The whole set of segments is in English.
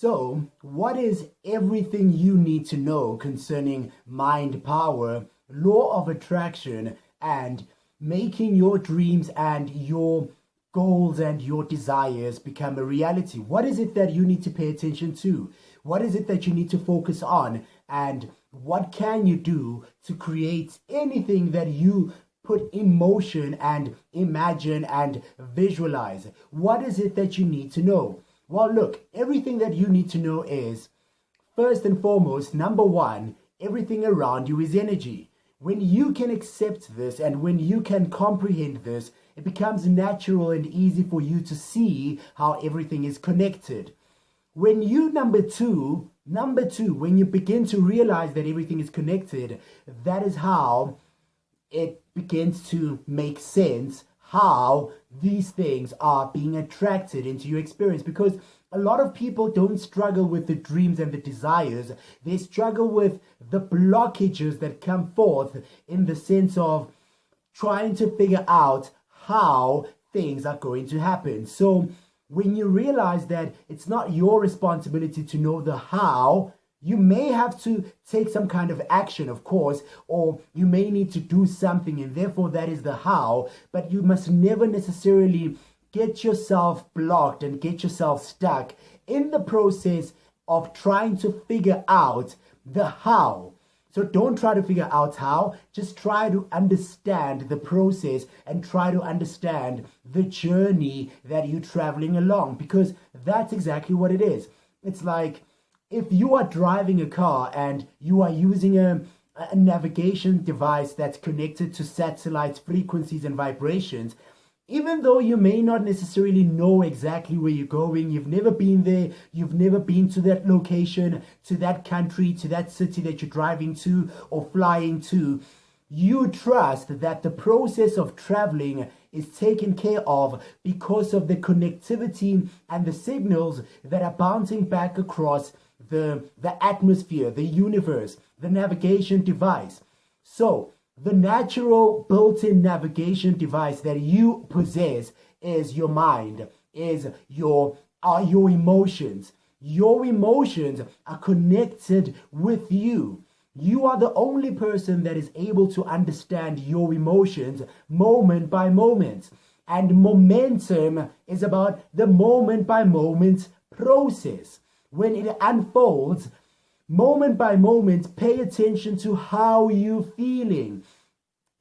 So, what is everything you need to know concerning mind power, law of attraction, and making your dreams and your goals and your desires become a reality? What is it that you need to pay attention to? What is it that you need to focus on? And what can you do to create anything that you put in motion and imagine and visualize? What is it that you need to know? Well, look, everything that you need to know is, first and foremost, number one, everything around you is energy. When you can accept this and when you can comprehend this, it becomes natural and easy for you to see how everything is connected. When you, number two, when you begin to realize that everything is connected, that is how it begins to make sense how these things are being attracted into your experience. Because a lot of people don't struggle with the dreams and the desires. They struggle with the blockages that come forth in the sense of trying to figure out how things are going to happen. So when you realize that it's not your responsibility to know the how, you may have to take some kind of action, of course, or you may need to do something, and therefore that is the how, but you must never necessarily get yourself blocked and get yourself stuck in the process of trying to figure out the how. So don't try to figure out how, just try to understand the process and try to understand the journey that you're traveling along, because that's exactly what it is. It's like, if you are driving a car and you are using a navigation device that's connected to satellite frequencies and vibrations, even though you may not necessarily know exactly where you're going, you've never been there, you've never been to that location, to that country, to that city that you're driving to or flying to, you trust that the process of traveling is taken care of because of the connectivity and the signals that are bouncing back across the atmosphere, the universe, the navigation device. So the natural built-in navigation device that you possess is your mind, are your emotions. Your emotions are connected with you. You are the only person that is able to understand your emotions moment by moment. And momentum is about the moment by moment process. When it unfolds, moment by moment, pay attention to how you're feeling.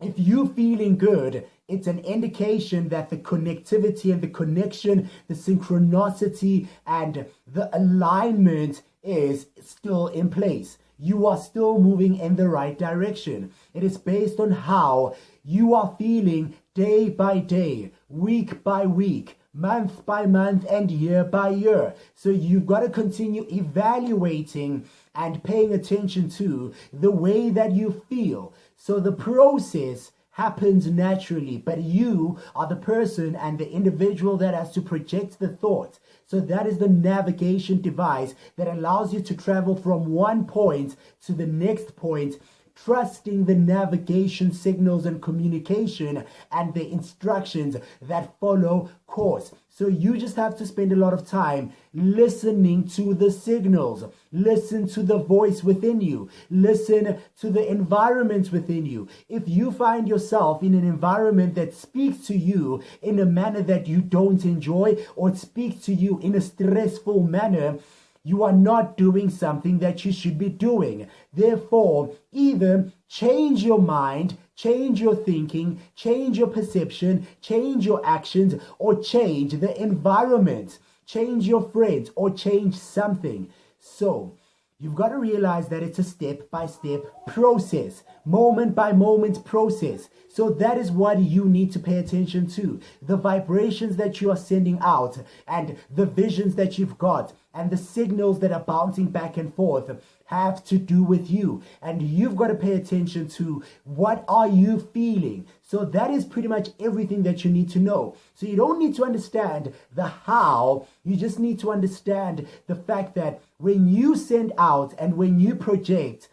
If you're feeling good, it's an indication that the connectivity and the connection, the synchronicity and the alignment is still in place. You are still moving in the right direction. It is based on how you are feeling day by day, week by week, month by month, and year by year. So you've got to continue evaluating and paying attention to the way that you feel. So the process happens naturally, but you are the person and the individual that has to project the thought. So that is the navigation device that allows you to travel from one point to the next point, trusting the navigation signals and communication and the instructions that follow course. So you just have to spend a lot of time listening to the signals, listen to the voice within you, listen to the environment within you. If you find yourself in an environment that speaks to you in a manner that you don't enjoy, or speaks to you in a stressful manner, you are not doing something that you should be doing. Therefore, either change your mind, change your thinking, change your perception, change your actions, or change the environment, change your friends, or change something. So, you've got to realize that it's a step-by-step process, moment-by-moment process. So that is what you need to pay attention to. The vibrations that you are sending out and the visions that you've got and the signals that are bouncing back and forth have to do with you. And you've got to pay attention to what are you feeling. So that is pretty much everything that you need to know. So you don't need to understand the how. You just need to understand the fact that when you send out and when you project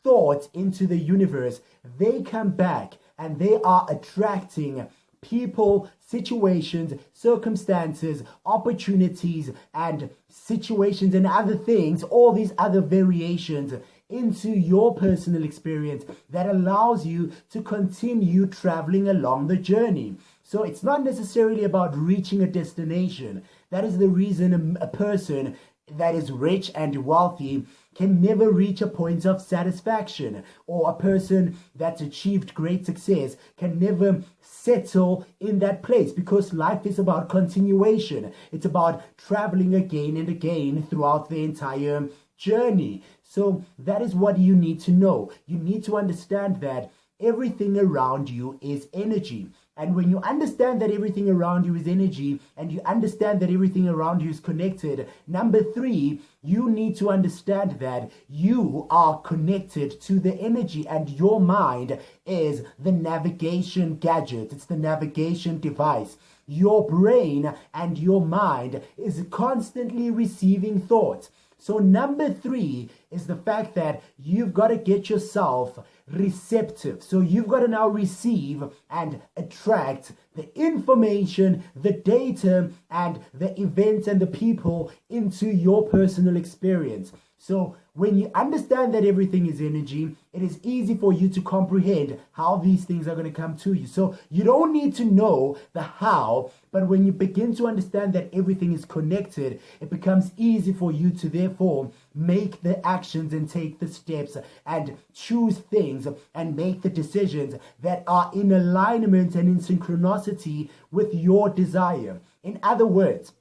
thoughts into the universe, they come back and they are attracting people, situations, circumstances, opportunities, and situations and other things, all these other variations into your personal experience that allows you to continue traveling along the journey. So it's not necessarily about reaching a destination. That is the reason a person that is rich and wealthy can never reach a point of satisfaction, or a person that's achieved great success can never settle in that place, because life is about continuation. It's about traveling again and again throughout the entire journey. So that is what you need to know. You need to understand that everything around you is energy. And when you understand that everything around you is energy, and you understand that everything around you is connected, number 3, you need to understand that you are connected to the energy, and your mind is the navigation gadget. It's the navigation device. Your brain and your mind is constantly receiving thoughts. So number 3 is the fact that you've got to get yourself receptive. So you've got to now receive and attract the information, the data, and the events and the people into your personal experience. So when you understand that everything is energy, it is easy for you to comprehend how these things are going to come to you. So you don't need to know the how, but when you begin to understand that everything is connected, it becomes easy for you to therefore make the actions and take the steps and choose things and make the decisions that are in alignment and in synchronicity with your desire. In other words,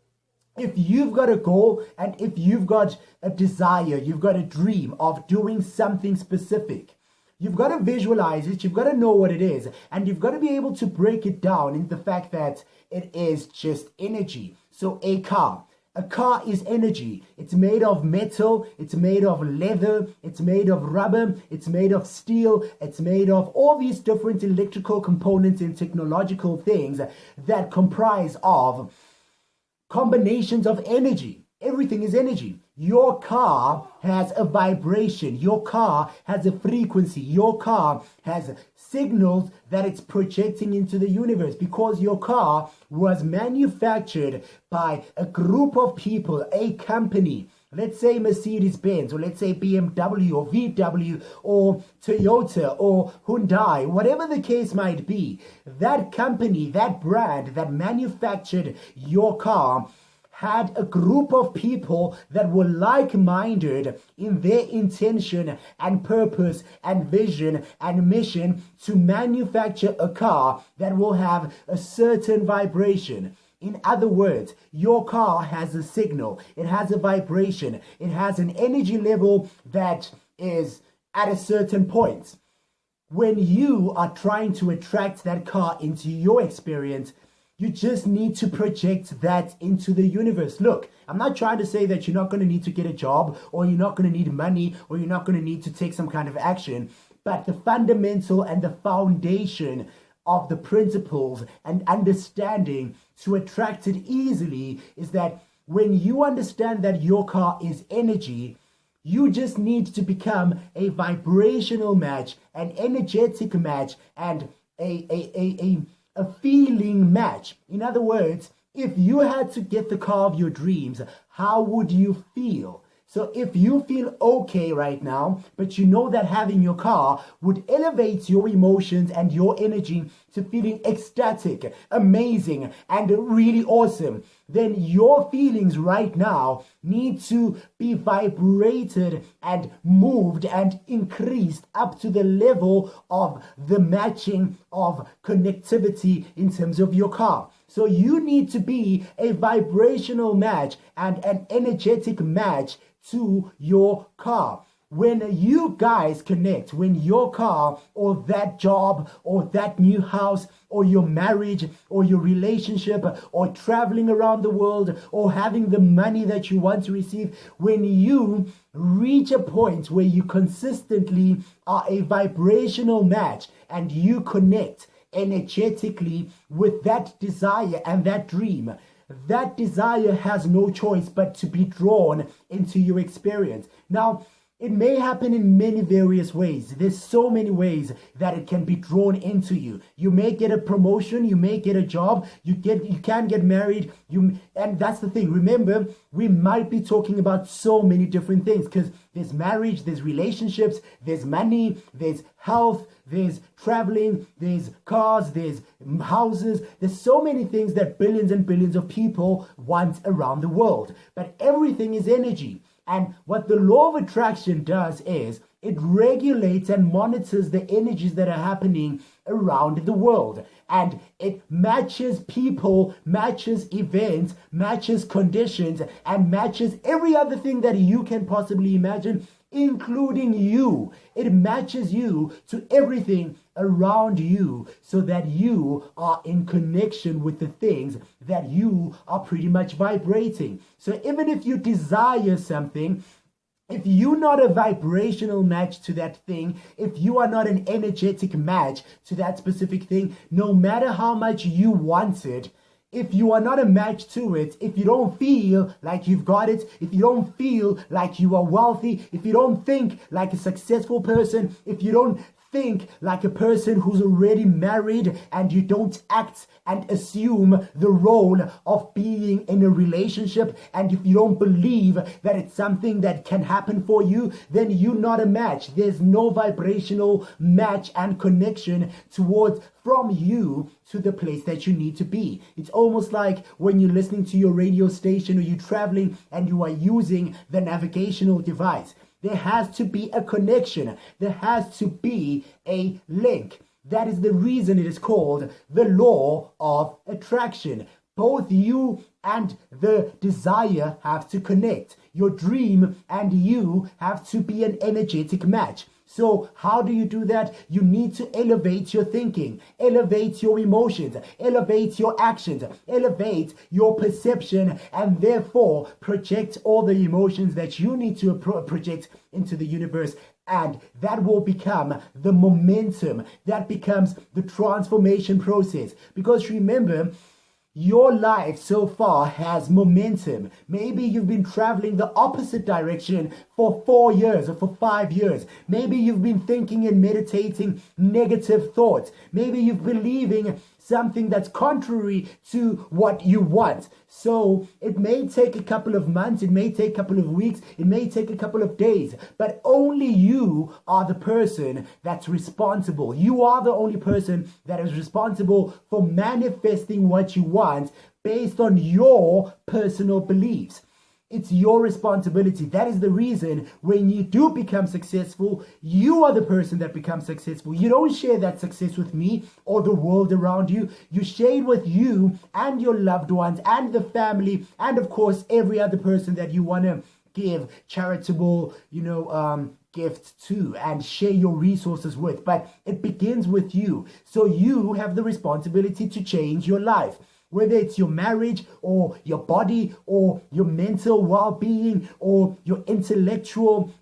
if you've got a goal and if you've got a desire, you've got a dream of doing something specific, you've got to visualize it, you've got to know what it is, and you've got to be able to break it down into the fact that it is just energy. So a car is energy. It's made of metal, it's made of leather, it's made of rubber, it's made of steel, it's made of all these different electrical components and technological things that comprise of combinations of energy. Everything is energy. Your car has a vibration. Your car has a frequency. Your car has signals that it's projecting into the universe, because your car was manufactured by a group of people, a company. Let's say Mercedes-Benz, or let's say BMW, or VW, or Toyota, or Hyundai, whatever the case might be. That company, that brand that manufactured your car had a group of people that were like-minded in their intention and purpose and vision and mission to manufacture a car that will have a certain vibration. In other words, your car has a signal, it has a vibration, it has an energy level that is at a certain point. When you are trying to attract that car into your experience, you just need to project that into the universe. Look, I'm not trying to say that you're not going to need to get a job, or you're not going to need money, or you're not going to need to take some kind of action. But the fundamental and the foundation of the principles and understanding to attract it easily is that when you understand that your car is energy, you just need to become a vibrational match, an energetic match, and a feeling match. In other words, if you had to get the car of your dreams, how would you feel? So if you feel okay right now, but you know that having your car would elevate your emotions and your energy to feeling ecstatic, amazing, and really awesome, then your feelings right now need to be vibrated and moved and increased up to the level of the matching of connectivity in terms of your car. So you need to be a vibrational match and an energetic match to your car. When you guys connect, when your car or that job or that new house or your marriage or your relationship or traveling around the world or having the money that you want to receive, when you reach a point where you consistently are a vibrational match and you connect energetically with that desire and that dream, that desire has no choice but to be drawn into your experience. Now, It may happen in many various ways. There's so many ways that it can be drawn into you. You may get a promotion, you may get a job, you can get married, and that's the thing. Remember, we might be talking about so many different things because there's marriage, there's relationships, there's money, there's health, there's traveling, there's cars, there's houses. There's so many things that billions and billions of people want around the world. But everything is energy. And what the law of attraction does is it regulates and monitors the energies that are happening around the world. And it matches people, matches events, matches conditions, and matches every other thing that you can possibly imagine, including you. It matches you to everything around you so that you are in connection with the things that you are pretty much vibrating. So even if you desire something, if you're not a vibrational match to that thing, if you are not an energetic match to that specific thing, no matter how much you want it, if you are not a match to it, if you don't feel like you've got it, if you don't feel like you are wealthy, if you don't think like a successful person, if you don't think like a person who's already married, and you don't act and assume the role of being in a relationship, and if you don't believe that it's something that can happen for you, then you're not a match. There's no vibrational match and connection towards from you to the place that you need to be. It's almost like when you're listening to your radio station or you're traveling and you are using the navigational device. There has to be a connection. There has to be a link. That is the reason it is called the law of attraction. Both you and the desire have to connect. Your dream and you have to be an energetic match. So how do you do that? You need to elevate your thinking, elevate your emotions, elevate your actions, elevate your perception, and therefore project all the emotions that you need to project into the universe. And that will become the momentum. That becomes the transformation process. Because remember, your life so far has momentum. Maybe you've been traveling the opposite direction for 4 years or for 5 years. Maybe you've been thinking and meditating negative thoughts. Maybe you're believing something that's contrary to what you want. So it may take a couple of months, it may take a couple of weeks, it may take a couple of days, but only you are the person that's responsible. You are the only person that is responsible for manifesting what you want based on your personal beliefs. It's your responsibility. That is the reason when you do become successful, you are the person that becomes successful. You don't share that success with me or the world around you. You share it with you and your loved ones and the family and, of course, every other person that you want to give charitable, gifts to and share your resources with. But it begins with you. So you have the responsibility to change your life. Whether it's your marriage or your body or your mental well-being or your intellectual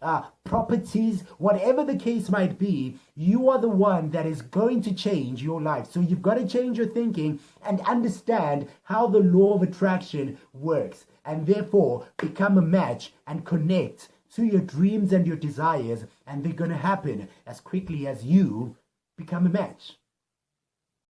properties, whatever the case might be, you are the one that is going to change your life. So you've got to change your thinking and understand how the law of attraction works, and therefore become a match and connect to your dreams and your desires, and they're going to happen as quickly as you become a match.